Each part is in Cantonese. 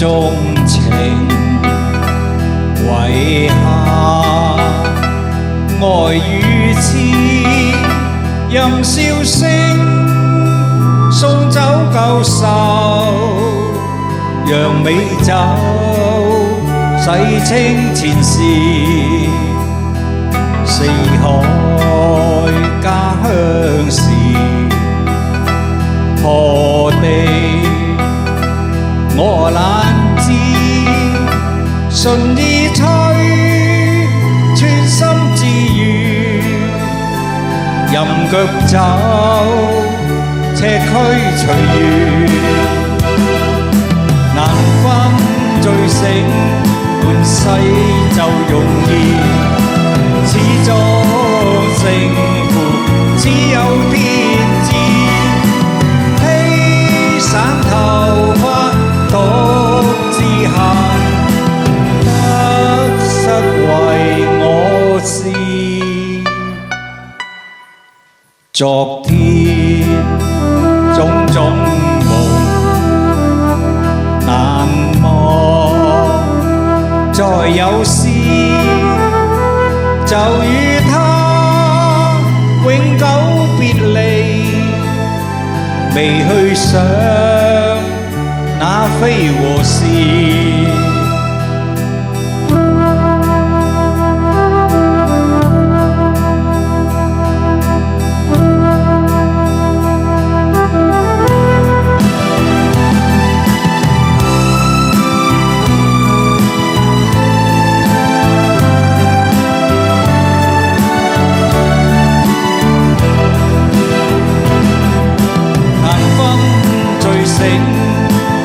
鍾情，遺下愛與痴，任笑聲送走舊愁，讓美酒洗清前事。四海家鄉事，何地我懶知，順意吹，穿心自願，任腳走，赤區隨緣。難分醉醒，半世就容易，始終勝負只有天知。披散頭髮獨自行，得失為我事。昨天種種夢難忘，再有詩就與他永久別離，未去想那非和是。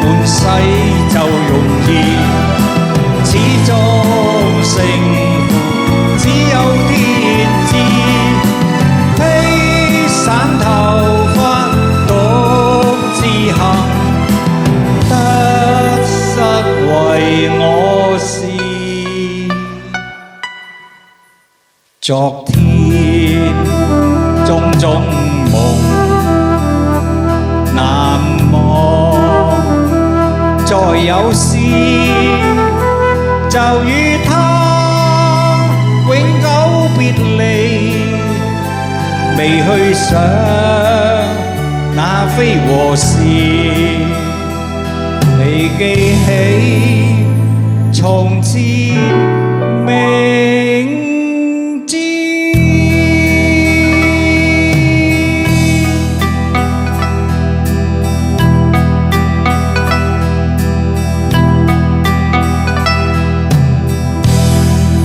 半世就容易，始終勝負只有天知。披散頭髮獨自行，得失為我事。昨天種種夢難忘，再有詩就與他永久別離，未去想那非和是。未記起從前